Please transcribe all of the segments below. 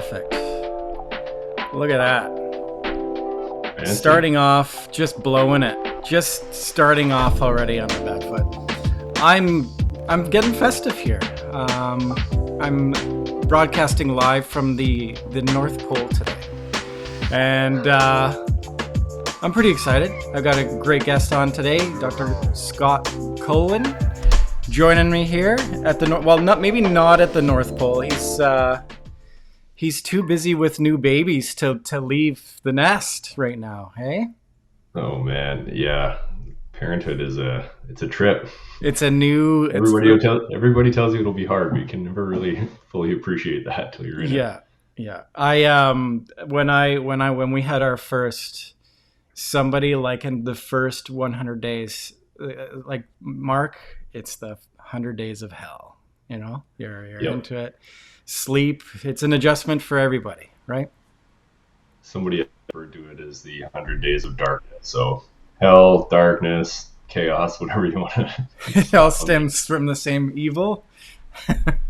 Perfect. Look at that. Fancy. Starting off, just blowing it. Just starting off already on the back foot. I'm getting festive here. I'm broadcasting live from the North Pole today. And I'm pretty excited. I've got a great guest on today, Dr. Scott Colwyn, joining me here at the maybe not at the North Pole. He's too busy with new babies to leave the nest right now. Hey. Oh man, yeah. Parenthood is it's a trip. It's a new. Everybody tells you it'll be hard, but you can never really fully appreciate that till you're in it. Yeah. I when we had our first, somebody like in the first 100 days, like Marc, it's the 100 days of hell. You know, you're Yep. into it. Sleep, it's an adjustment for everybody, right? Somebody referred to it as the 100 days of darkness. So hell, darkness, chaos, whatever you want to. It all stems from the same evil.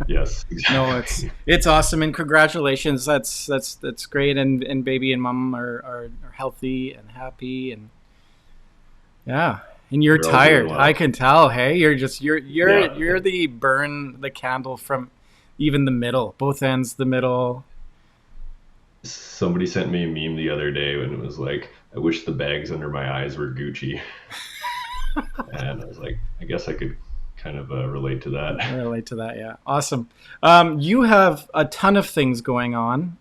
Yes, exactly. No, it's awesome, and congratulations. That's great, and baby and mom are healthy and happy, and yeah. And you're They're all doing tired. well. I can tell. Hey, you're the burn the candle from even the middle, both ends, the middle. Somebody sent me a meme the other day when it was like, I wish the bags under my eyes were Gucci. And I was like, I guess I could kind of relate to that. I relate to that, yeah. Awesome. You have a ton of things going on.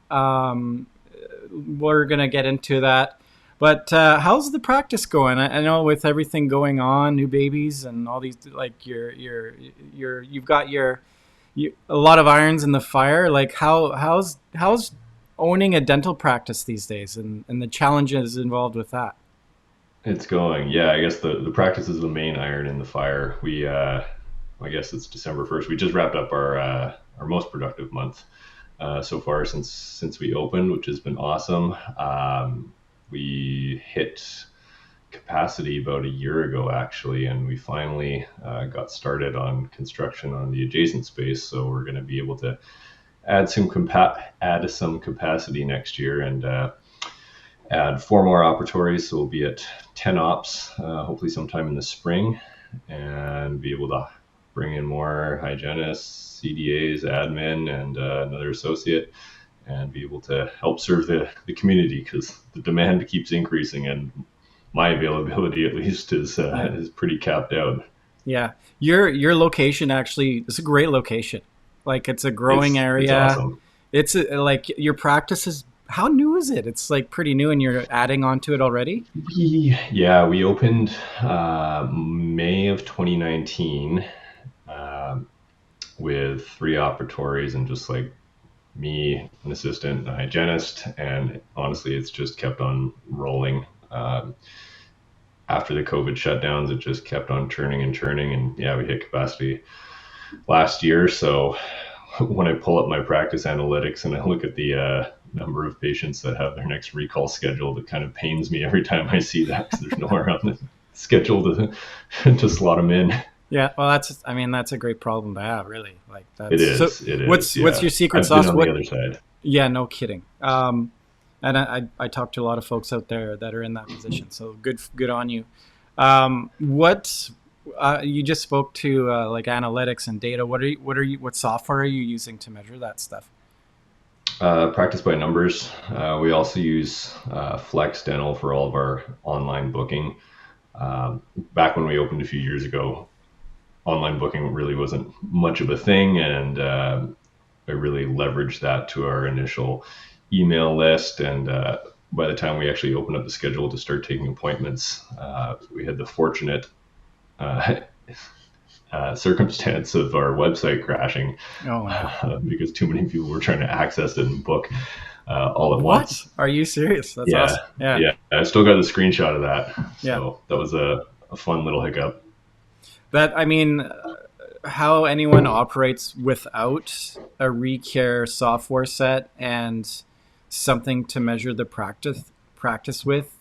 We're going to get into that. But how's the practice going? I know with everything going on, new babies and all these, like you've got a lot of irons in the fire. Like how's owning a dental practice these days and the challenges involved with that? It's going. Yeah, I guess the practice is the main iron in the fire. We, I guess it's December 1st. We just wrapped up our most productive month so far since we opened, which has been awesome. We hit capacity about a year ago, actually, and we finally got started on construction on the adjacent space. So we're going to be able to add some capacity next year and add 4 more operatories. So we'll be at 10 ops, hopefully sometime in the spring, and be able to bring in more hygienists, CDAs, admin, and another associate, and be able to help serve the community, because the demand keeps increasing and my availability at least is pretty capped out. Yeah. Your location actually is a great location. Like it's a growing area. It's awesome. It's like your practice is, how new is it? It's like pretty new and you're adding on to it already? Yeah, we opened May of 2019 with 3 operatories and just like me, an assistant, a hygienist, and honestly, it's just kept on rolling. After the COVID shutdowns, it just kept on churning, and yeah, we hit capacity last year. So when I pull up my practice analytics and I look at the number of patients that have their next recall scheduled, it kind of pains me every time I see that, because there's nowhere on the schedule to slot them in. Yeah, well, that's a great problem to have, really. Like that's, It is. So it is. What's your secret I've sauce? been on the other side. Yeah, no kidding. And I talk to a lot of folks out there that are in that position. So good on you. What you just spoke to like analytics and data. What software are you using to measure that stuff? Practice by numbers. We also use Flex Dental for all of our online booking. Back when we opened a few years ago, online booking really wasn't much of a thing, and I really leveraged that to our initial email list. And by the time we actually opened up the schedule to start taking appointments, we had the fortunate circumstance of our website crashing. Oh, wow. Because too many people were trying to access it and book all at What? once. Are you serious? That's Yeah, awesome. yeah. I still got the screenshot of that. Yeah. So that was a fun little hiccup. That, I mean, how anyone operates without a ReCare software set and something to measure the practice with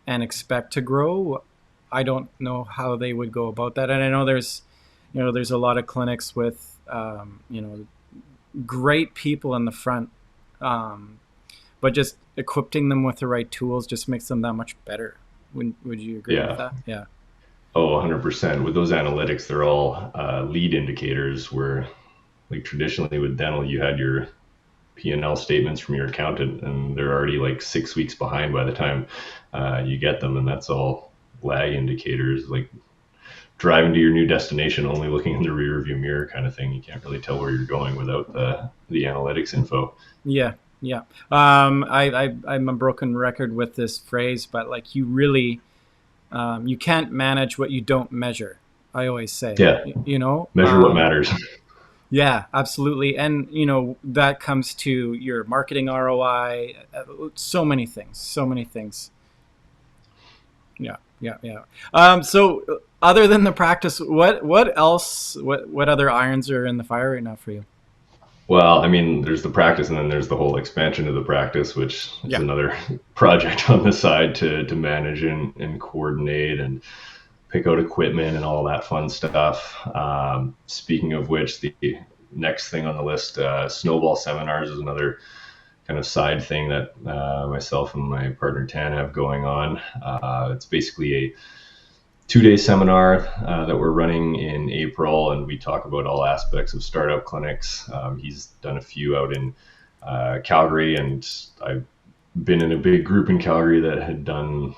and expect to grow, I don't know how they would go about that. And I know there's a lot of clinics with, great people in the front but just equipping them with the right tools just makes them that much better. Would you agree with Yeah. that? Yeah. Oh, 100%. With those analytics, they're all lead indicators where, like traditionally with dental, you had your P&L statements from your accountant, and they're already like 6 weeks behind by the time you get them. And that's all lag indicators, like driving to your new destination, only looking in the rear view mirror kind of thing. You can't really tell where you're going without the analytics info. Yeah. Yeah. I'm a broken record with this phrase, but like you really, you can't manage what you don't measure. I always say, Yeah. you know, Measure what matters. yeah, absolutely. And, you know, that comes to your marketing ROI, so many things, so many things. Yeah, yeah, yeah. So other than the practice, what else, what other irons are in the fire right now for you? Well, I mean, there's the practice, and then there's the whole expansion of the practice, which is Yeah. another project on the side to manage and coordinate and pick out equipment and all that fun stuff. Speaking of which, the next thing on the list, snowball seminars, is another kind of side thing that myself and my partner Tan have going on. It's basically a 2 day seminar that we're running in April, and we talk about all aspects of startup clinics. He's done a few out in Calgary, and I've been in a big group in Calgary that had done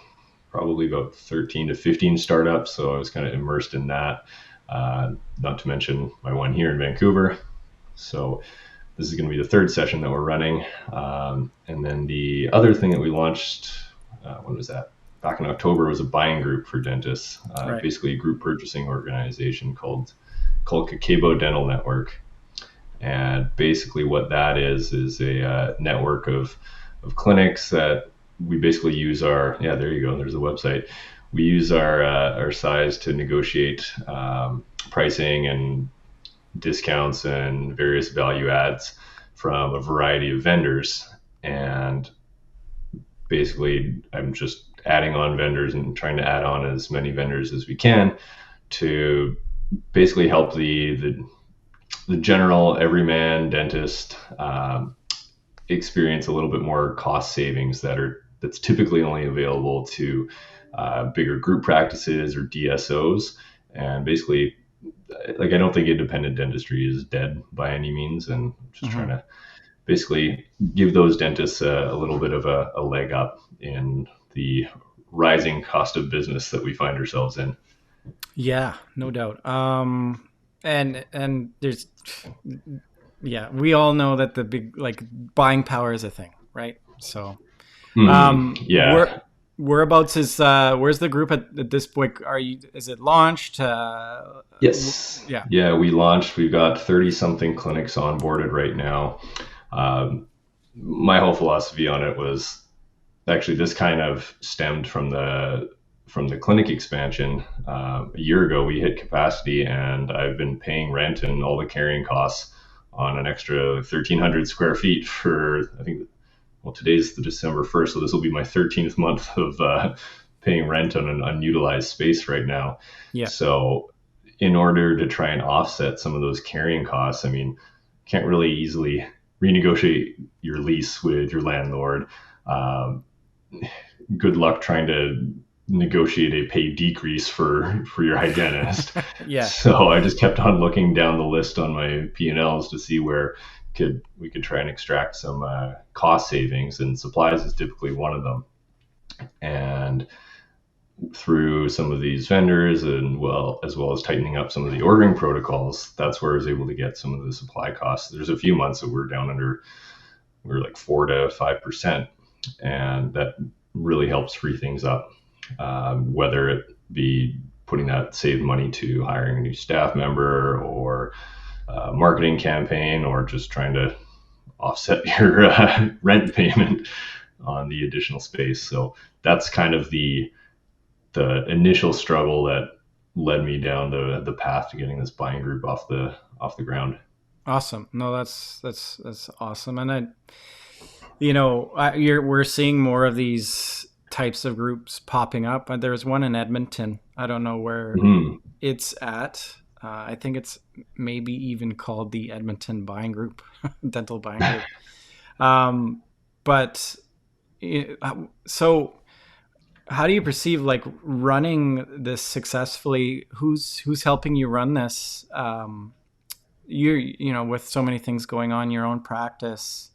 probably about 13 to 15 startups. So I was kind of immersed in that, not to mention my one here in Vancouver. So this is going to be the third session that we're running. And then the other thing that we launched, when was that? Back in October, was a buying group for dentists, Right. basically a group purchasing organization called Kakebo Dental Network. And basically, what that is a network of clinics that we basically use our, yeah, there you go, there's a website. We use our size to negotiate pricing and discounts and various value adds from a variety of vendors. And basically, I'm just adding on vendors and trying to add on as many vendors as we can to basically help the general everyman dentist experience a little bit more cost savings that's typically only available to bigger group practices or DSOs. And basically, like, I don't think independent dentistry is dead by any means, and just trying Hmm. to basically give those dentists a little bit of a leg up in the rising cost of business that we find ourselves in. Yeah, no doubt. And there's, yeah, we all know that the big like buying power is a thing, right? So, where Yeah. whereabouts is where's the group at this point? Are you, is it launched? Yes. Yeah. Yeah, we launched. We've got 30 something clinics onboarded right now. Um, my whole philosophy on it was actually this kind of stemmed from the clinic expansion. A year ago, we hit capacity, and I've been paying rent and all the carrying costs on an extra 1,300 square feet for, I think, well, today's the December 1st, so this will be my 13th month of paying rent on an unutilized space right now. Yeah. So, in order to try and offset some of those carrying costs, I mean, can't really easily renegotiate your lease with your landlord. Um, Good luck trying to negotiate a pay decrease for your hygienist. Yeah. So I just kept on looking down the list on my P&Ls to see where we could try and extract some cost savings, and supplies is typically one of them. And through some of these vendors, and as well as tightening up some of the ordering protocols, that's where I was able to get some of the supply costs. There's a few months that we're down under, we're like 4 to 5%, and that really helps free things up. Whether it be putting that saved money to hiring a new staff member, or a marketing campaign, or just trying to offset your rent payment on the additional space. So that's kind of the initial struggle that led me down the path to getting this buying group off the ground. Awesome. No, that's awesome. And I, we're seeing more of these types of groups popping up. There's one in Edmonton. I don't know where Mm-hmm. it's at. I think it's maybe even called the Edmonton Buying Group, Dental Buying Group. But so how do you perceive like running this successfully? Who's helping you run this? With so many things going on, your own practice.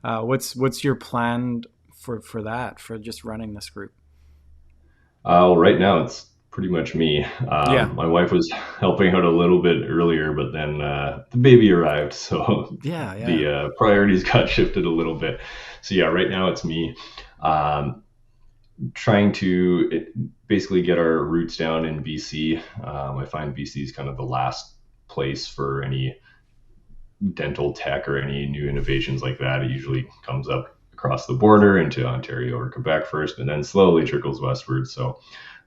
What's your plan for that, for just running this group? Well, right now it's pretty much me. Yeah, My wife was helping out a little bit earlier, but then the baby arrived, so yeah, yeah. the priorities got shifted a little bit. So yeah, right now it's me. Um, Trying to basically get our roots down in BC. I find BC is kind of the last place for any dental tech or any new innovations like that. It usually comes up across the border into Ontario or Quebec first, and then slowly trickles westward. So,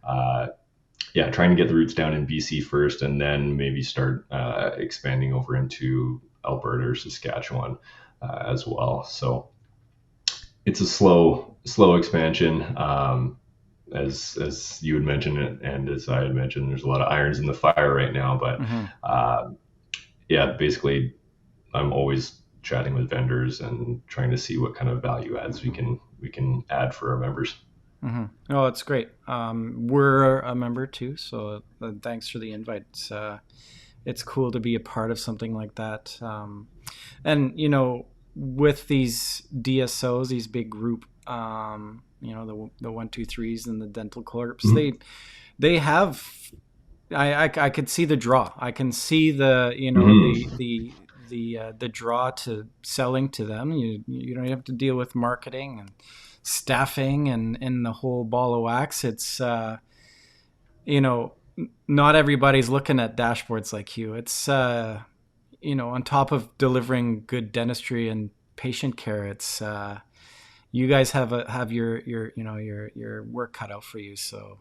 uh, yeah, trying to get the roots down in BC first, and then maybe start expanding over into Alberta or Saskatchewan as well. So it's a slow expansion. As you had mentioned and as I had mentioned, there's a lot of irons in the fire right now. But Mm-hmm. uh, yeah, basically, I'm always chatting with vendors and trying to see what kind of value adds we can add for our members. Mm-hmm. Oh, it's great. We're a member too, so thanks for the invite. It's cool to be a part of something like that. And with these DSOs, these big group, the 123s and the dental corps, Mm-hmm. they have. I could see the draw. I can see Mm-hmm. the draw to selling to them. You don't have to deal with marketing and staffing and the whole ball of wax. It's you know not everybody's looking at dashboards like you. It's on top of delivering good dentistry and patient care, it's you guys have your work cut out for you. So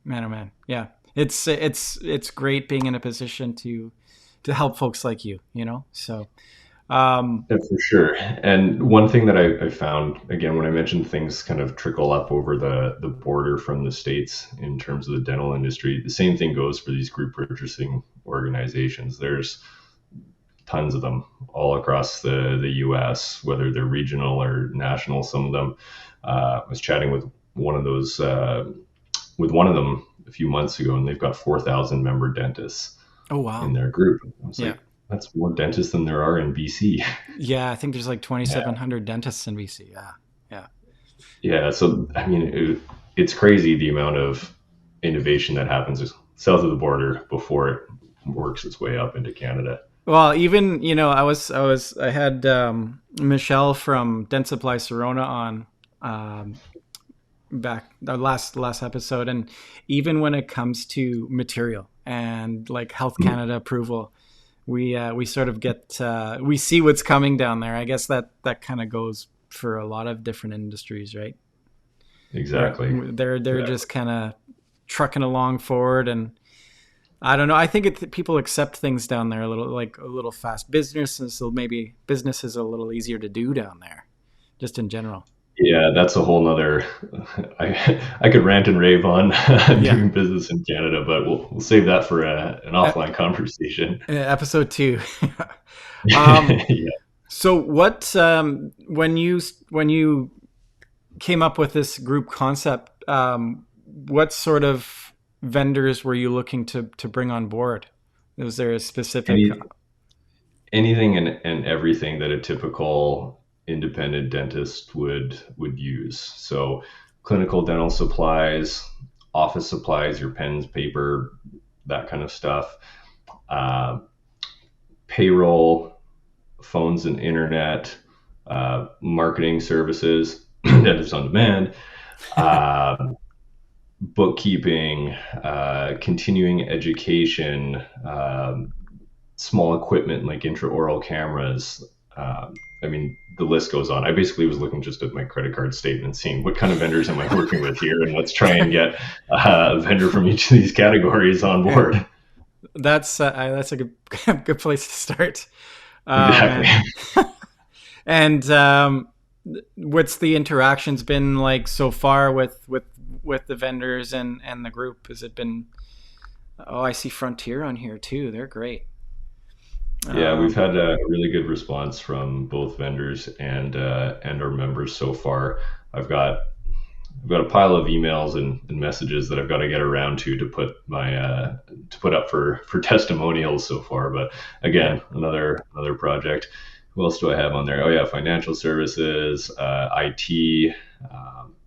man, oh man, yeah, it's great being in a position to help folks like you. So Yeah, for sure. And one thing that I found, again, when I mentioned things kind of trickle up over the border from the States in terms of the dental industry, the same thing goes for these group purchasing organizations. There's tons of them all across the US, whether they're regional or national. Some of them, I was chatting with one of them a few months ago, and they've got 4,000 member dentists oh in wow, their group. I was yeah, like, that's more dentists than there are in BC. yeah, I think there's like Yeah. 2,700 dentists in BC. Yeah, yeah. Yeah. So, I mean, it's crazy the amount of innovation that happens south of the border before it works its way up into Canada. Well, even I had Michelle from Dent Supply Sorona on um, back the last episode, and even when it comes to material and like Health Canada approval, we sort of get we see what's coming down there. I guess that kind of goes for a lot of different industries, right? They're Exactly. they're Exactly. just kind of trucking along forward, and I don't know. I think people accept things down there a little fast. Business is a little easier to do down there, just in general. Yeah, that's a whole nother. I could rant and rave on Yeah. doing business in Canada, but we'll save that for an E- offline conversation. Episode 2. um, Yeah. so what when you came up with this group concept, what sort of vendors were you looking to bring on board? Was there a specific? Any anything and everything that a typical independent dentist would use. So, clinical dental supplies, office supplies, your pens, paper, that kind of stuff. Uh, Payroll, phones and internet, marketing services, dentist on demand, uh, bookkeeping, continuing education, small equipment like intraoral cameras. I mean, the list goes on. I basically was looking just at my credit card statement, seeing what kind of vendors am I working with here, and let's try and get a vendor from each of these categories on Yeah, board. that's a good good place to start. Oh Exactly. man. And what's the interactions been like so far with the vendors and the group? Has it been? Oh, I see Frontier on here too. They're great. Yeah, we've Um, had a really good response from both vendors and our members so far. I've got I've got a pile of emails and messages that I've got to get around to put my to put up for testimonials so far. But yeah. again, another project. Who else do I have on there? Oh yeah, financial services, IT,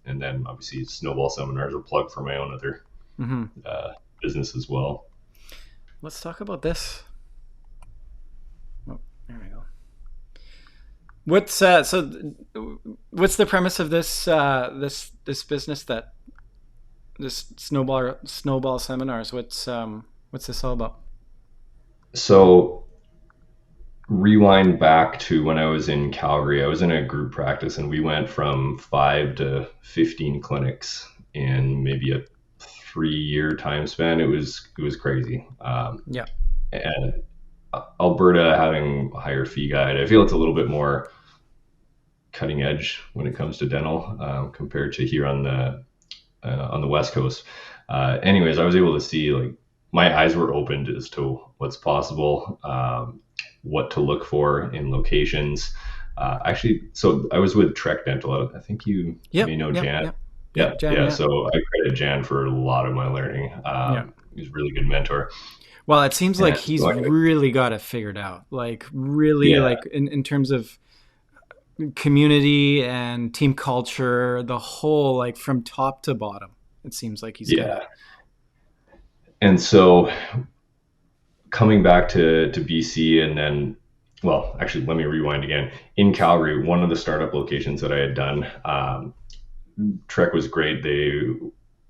and then obviously Snowball Seminars, a plug for my own other Hmm. uh, business as well. Let's talk about this. Oh, there we go. What's what's the premise of this business, that this snowball seminars? What's this all about? So rewind back to when I was in Calgary. I was in a group practice, and we went from 5 to 15 clinics in maybe a 3 year time span. It was crazy. Yeah. And Alberta having a higher fee guide, I feel it's a little bit more cutting edge when it comes to dental compared to here on the West Coast. Anyways, I was able to see, like, my eyes were opened as to what's possible, what to look for in locations. Actually, so I was with Trek Dental. I think you may Yep. know Yep. Jan. Yep. Yeah, Yep. Jan. yeah. Yeah. So I credit Jan for a lot of my learning. Yeah. He's a really good mentor. Well, it seems like And so he's anyway, really got it figured out. Like really, yeah, like in terms of community and team culture, the whole, like from top to bottom. It seems like he's got it. yeah. And so coming back to BC, and then, well, actually, let me rewind again. In Calgary, one of the startup locations that I had done, Trek was great. They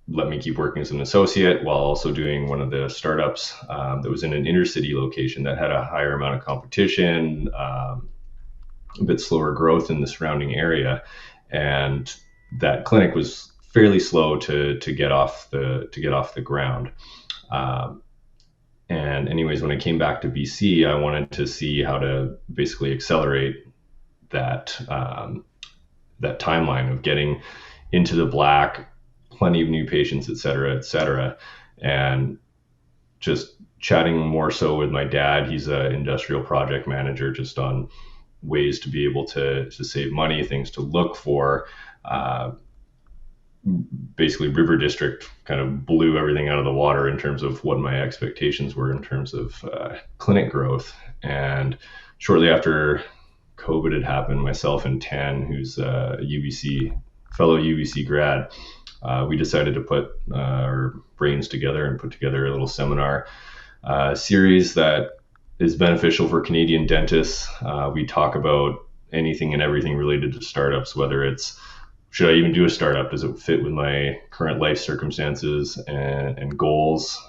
let me keep working as an associate while also doing one of the startups that was in an inner city location that had a higher amount of competition, a bit slower growth in the surrounding area, and that clinic was fairly slow to get off the ground. Um, and anyways, when I came back to BC, I wanted to see how to basically accelerate that that timeline of getting into the black, plenty of new patients, et cetera, et cetera. And just chatting more so with my dad. He's an industrial project manager, just on ways to be able to save money, things to look for. Uh, Basically, River District kind of blew everything out of the water in terms of what my expectations were in terms of clinic growth. And shortly after COVID had happened, myself and Tan, who's a UBC fellow UBC grad, we decided to put our brains together and put together a little seminar series that is beneficial for Canadian dentists. We talk about anything and everything related to startups, whether it's, should I even do a startup? Does it fit with my current life circumstances and goals?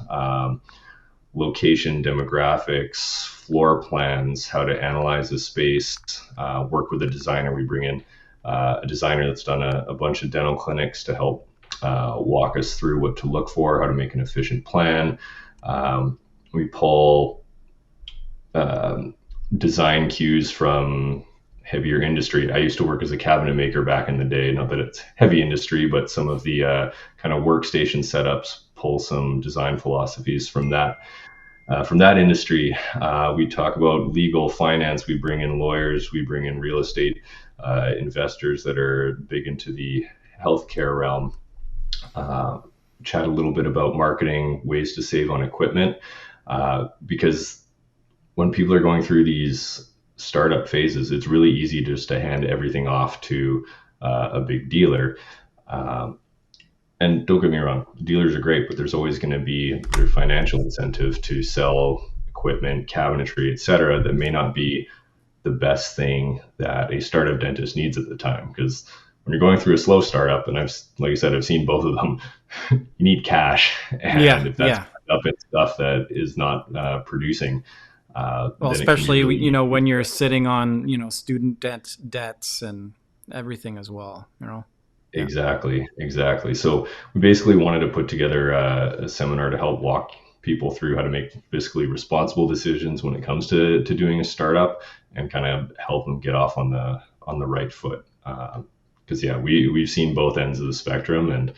Location, demographics, floor plans, how to analyze the space, work with a designer. We bring in a designer that's done a bunch of dental clinics to help walk us through what to look for, how to make an efficient plan. We pull um, design cues from heavier industry. I used to work as a cabinet maker back in the day. Not that it's heavy industry, but some of the kind of workstation setups pull some design philosophies from that industry. We talk about legal finance. We bring in lawyers. We bring in real estate investors that are big into the healthcare realm. Uh, Chat a little bit about marketing, ways to save on equipment, because when people are going through these startup phases, it's really easy just to hand everything off to a big dealer. Um, and don't get me wrong, dealers are great, but there's always going to be their financial incentive to sell equipment, cabinetry, et cetera, that may not be the best thing that a startup dentist needs at the time. Because when you're going through a slow startup, and like I said, I've seen both of them, you need cash. Yeah. And if that's Yeah. up in stuff that is not producing, Well, then it can be especially really easy. when you're sitting on student debts and everything as well. Yeah. Exactly, exactly. So we basically wanted to put together a seminar to help walk people through how to make fiscally responsible decisions when it comes to doing a startup, and kind of help them get off on the right foot. Because yeah, we've seen both ends of the spectrum, and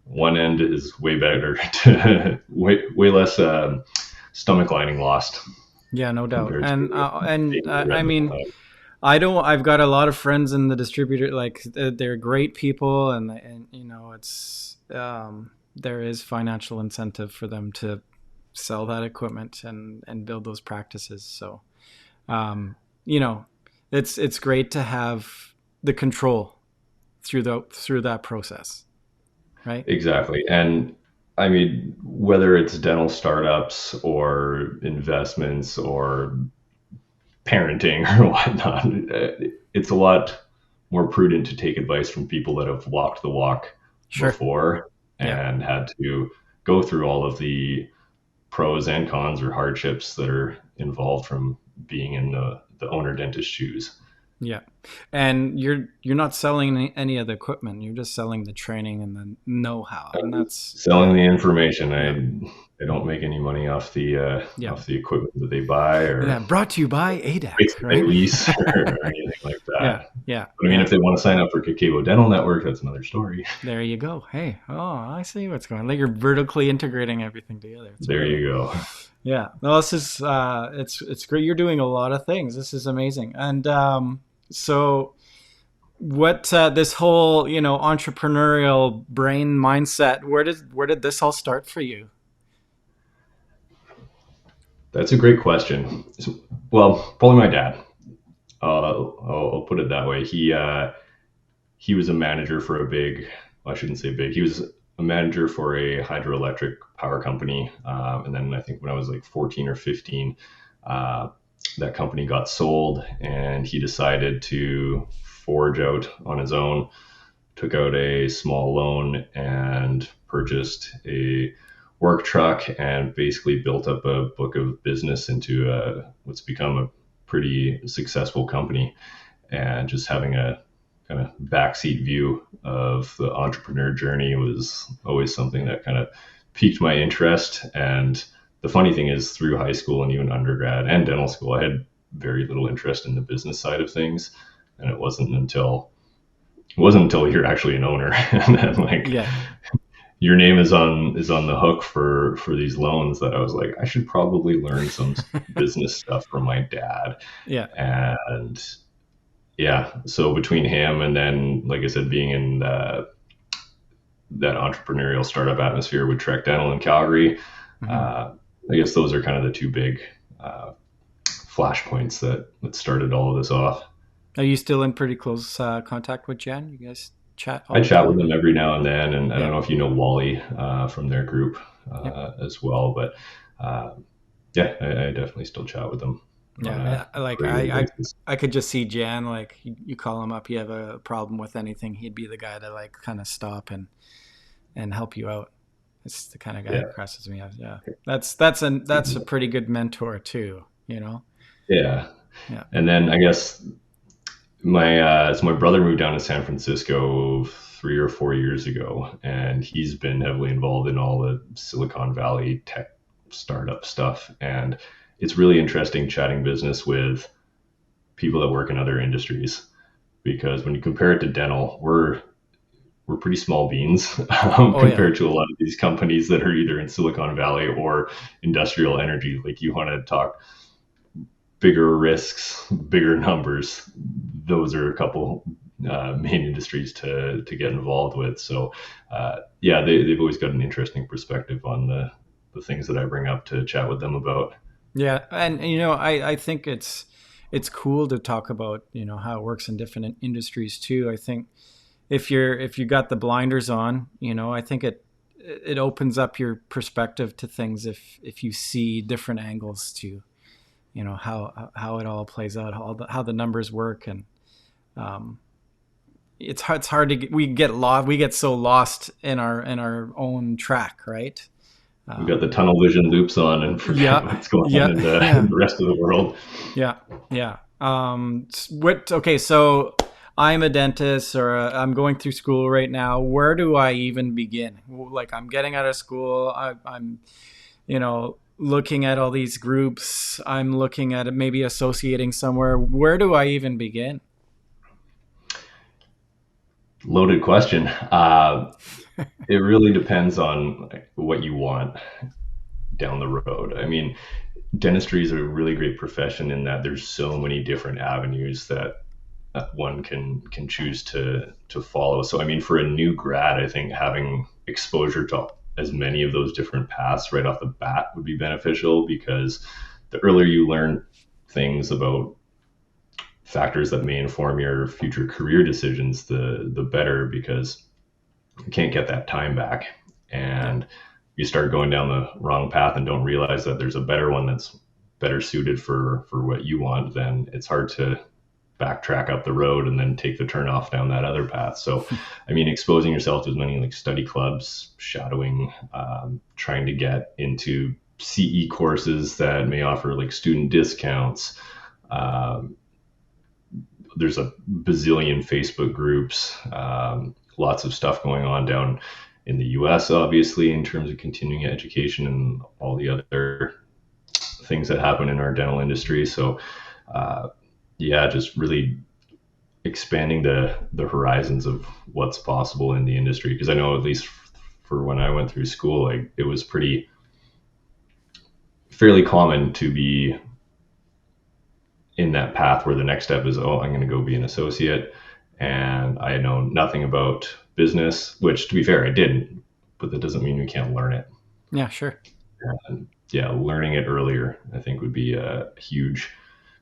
one end is way better, to way less stomach lining lost. Yeah, no doubt. compared And to I rental mean, time. I don't. I've got a lot of friends in the distributor. Like they're great people, and it's there is financial incentive for them to sell that equipment and build those practices. So um, you know, it's great to have the control through that process, right? Exactly. And I mean, whether it's dental startups or investments or parenting or whatnot, it's a lot more prudent to take advice from people that have walked the walk Sure. before Yeah. and had to go through all of the pros and cons or hardships that are involved from being in the owner dentist shoes. Yeah, and you're not selling any of the equipment. You're just selling the training and the know-how, and that's Selling the information. yeah, I don't make any money yeah, off the equipment that they buy or yeah. Brought to you by space ADAC, that they right? lease or anything like Yeah, that. yeah, But I mean, yeah. if they want to sign up for Kakavo Dental Network, that's another story. There you go. Hey, oh, I see what's going on. Like you're vertically integrating everything together. It's There brilliant. you go. Yeah. No, this is it's great. You're doing a lot of things. This is amazing. And so what this whole entrepreneurial brain mindset? Where did this all start for you? That's a great question. Well, probably my dad. I'll put it that way. He was a manager for a big. Well, I shouldn't say big. He was a manager for a hydroelectric power company, and then I think when I was like 14 or 15, uh, that company got sold, and he decided to forge out on his own. Took out a small loan and purchased a work truck and basically built up a book of business into what's become a pretty successful company. And just having a kind of backseat view of the entrepreneur journey was always something that kind of piqued my interest. And the funny thing is, through high school and even undergrad and dental school, I had very little interest in the business side of things. And it wasn't until you're actually an owner and then like Yeah. your name is on the hook for these loans that I was like, I should probably learn some business stuff from my dad. Yeah. And yeah, so between him and then, like I said, being in that entrepreneurial startup atmosphere with Trek Dental in Calgary, Hmm. uh, I guess those are kind of the two big uh, flashpoints that started all of this off. Are you still in pretty close contact with Jen? You guys chat all I the chat with time? them every now and then, and I Yeah. don't know if you know Wally from their group Yep. as well, but uh, yeah, I definitely still chat with them on Yeah. a Like regular basis. I could just see Jan. Like you call him up, you have a problem with anything, he'd be the guy to like kind of stop and help you out. It's the kind of guy Yeah, who crosses me out. Yeah. That's a pretty good mentor too. You know. yeah, Yeah. and then I guess my brother moved down to San Francisco 3 or 4 years ago, and he's been heavily involved in all the Silicon Valley tech startup stuff, and it's really interesting chatting business with people that work in other industries because when you compare it to dental, we're pretty small beans Oh yeah. compared to a lot of these companies that are either in Silicon Valley or industrial energy. Like you want to talk bigger risks, bigger numbers. Those are a couple main industries to get involved with. So yeah, they've always got an interesting perspective on the things that I bring up to chat with them about. Yeah, and I think it's cool to talk about how it works in different industries too. I think if you got the blinders on, I think it opens up your perspective to things if you see different angles to how it all plays out, how the numbers work, and um, it's hard to we get so lost in our own track, right? We got the Um, tunnel vision loops on and forget yeah, what's going on yeah, in the, yeah. in the rest of the world. Yeah, yeah. What? Okay, so I'm a dentist, or I'm going through school right now. Where do I even begin? Like, I'm getting out of school. I'm, looking at all these groups. I'm looking at it, maybe associating somewhere. Where do I even begin? Loaded question. It really depends on what you want down the road. I mean, dentistry is a really great profession in that there's so many different avenues that one can choose to follow. So I mean, for a new grad, I think having exposure to as many of those different paths right off the bat would be beneficial, because the earlier you learn things about factors that may inform your future career decisions, the better, because you can't get that time back. Yeah. And you start going down the wrong path and don't realize that there's a better one that's better suited for what you want, then it's hard to backtrack up the road and then take the turn off down that other path. So, I mean, exposing yourself to as many like study clubs, shadowing, trying to get into CE courses that may offer like student discounts. Um, there's a bazillion Facebook groups, lots of stuff going on down in the US, obviously, in terms of continuing education and all the other things that happen in our dental industry. So, yeah, just really expanding the horizons of what's possible in the industry. Because I know, at least for when I went through school, like it was pretty fairly common to be in that path where the next step is, oh, I'm going to go be an associate. And I know nothing about business, which to be fair, I didn't, but that doesn't mean we can't learn it. Yeah, sure. And yeah, learning it earlier, I think, would be a huge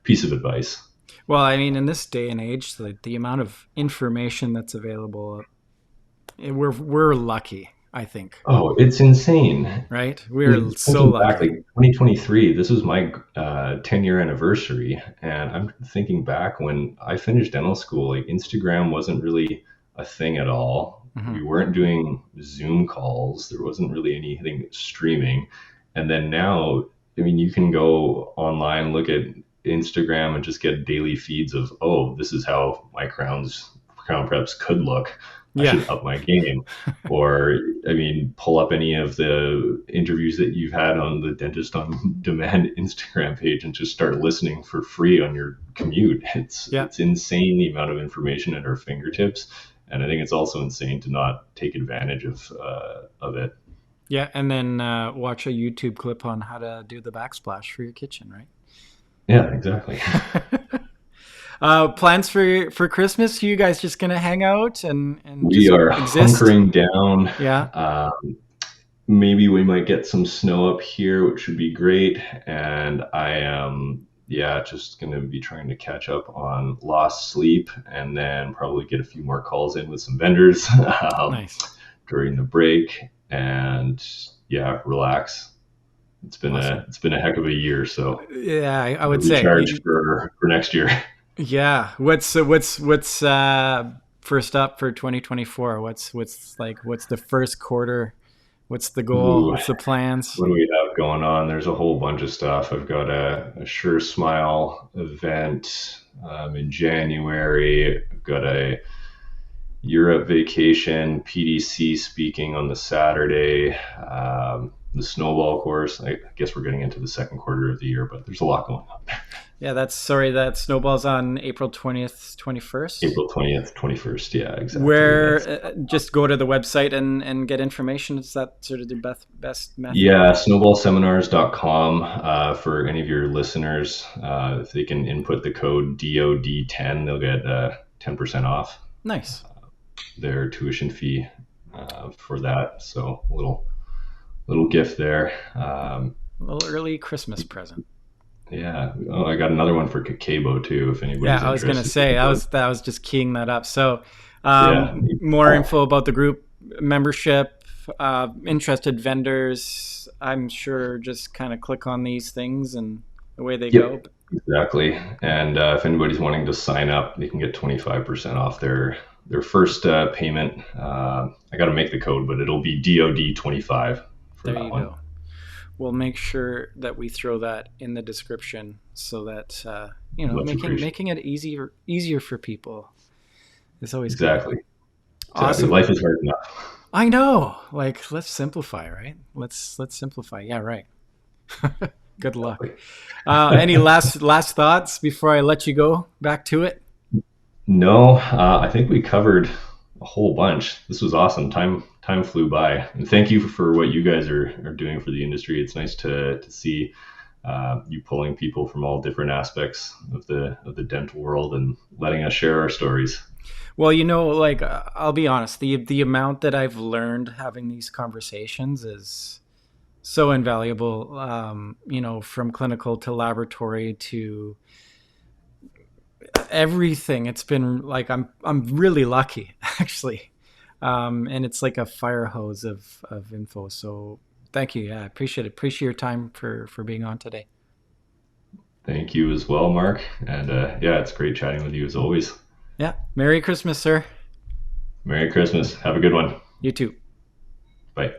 piece of advice. Well, I mean, in this day and age, the amount of information that's available, we're lucky, I think. Oh, it's insane. Right? Like, We're so thinking back, lucky. like 2023, this was my 10-year anniversary. And I'm thinking back when I finished dental school, like Instagram wasn't really a thing at all. Hmm. We weren't doing Zoom calls. There wasn't really anything streaming. And then now, I mean, you can go online, look at Instagram, and just get daily feeds of, oh, this is how my crown preps could look. I Yeah. should up my game. Or, I mean, pull up any of the interviews that you've had on the Dentist on Demand Instagram page and just start listening for free on your commute. Yeah. It's insane the amount of information at our fingertips, and I think it's also insane to not take advantage of it. Yeah. And then watch a YouTube clip on how to do the backsplash for your kitchen, right? Yeah, exactly. Plans for Christmas? You guys just gonna hang out and We just are exist? hunkering down. Yeah. Maybe we might get some snow up here, which would be great. And I am, yeah, just going to be trying to catch up on lost sleep, and then probably get a few more calls in with some vendors Nice. during the break, and yeah, relax. Awesome. It's been a heck of a year, so Yeah, I would say. recharge for next year. Yeah. What's first up for 2024? What's the first quarter? What's the goal? Ooh, What's the plans? what do we have going on? There's a whole bunch of stuff. I've got a Sure Smile event in January. I've got a Europe vacation, PDC speaking on the Saturday, the snowball course. I guess we're getting into the second quarter of the year, but there's a lot going on. Yeah, that snowballs on April 20th, 21st. April 20th, 21st. Yeah, exactly. Where That's just go to the website and get information. Is that sort of the best method? Yeah, snowballseminars.com. For any of your listeners, if they can input the code DOD10, they'll get 10% off Nice. their tuition fee for that. So little gift there. A little early Christmas present. Yeah. Oh, I got another one for Kakabo too, if anybody's Yeah, I was gonna interested. say I was just keying that up. So, Yeah. more info about the group membership, interested vendors. I'm sure just kind of click on these things and away they go. Yep. Exactly. And if anybody's wanting to sign up, they can get 25% off their first payment. I got to make the code, but it'll be DOD25 for There that you one. go. We'll make sure that we throw that in the description so that Much appreciated. making it easier for people is always good. Exactly. Exactly. Awesome. Life is hard enough. I know. Like, let's simplify, right? Let's simplify. Yeah, right. Good luck. Exactly. Any last thoughts before I let you go back to it? No, I think we covered a whole bunch. This was awesome. Time flew by, and thank you for what you guys are doing for the industry. It's nice to see you pulling people from all different aspects of the dental world and letting us share our stories. Well, like I'll be honest, the amount that I've learned having these conversations is so invaluable. From clinical to laboratory to everything. It's been like I'm really lucky actually, and it's like a fire hose of info. So thank you. Yeah, I appreciate it. Appreciate your time for being on today. Thank you as well, Mark. And yeah, it's great chatting with you as always. Yeah. Merry Christmas, sir. Merry Christmas. Have a good one. You too. Bye.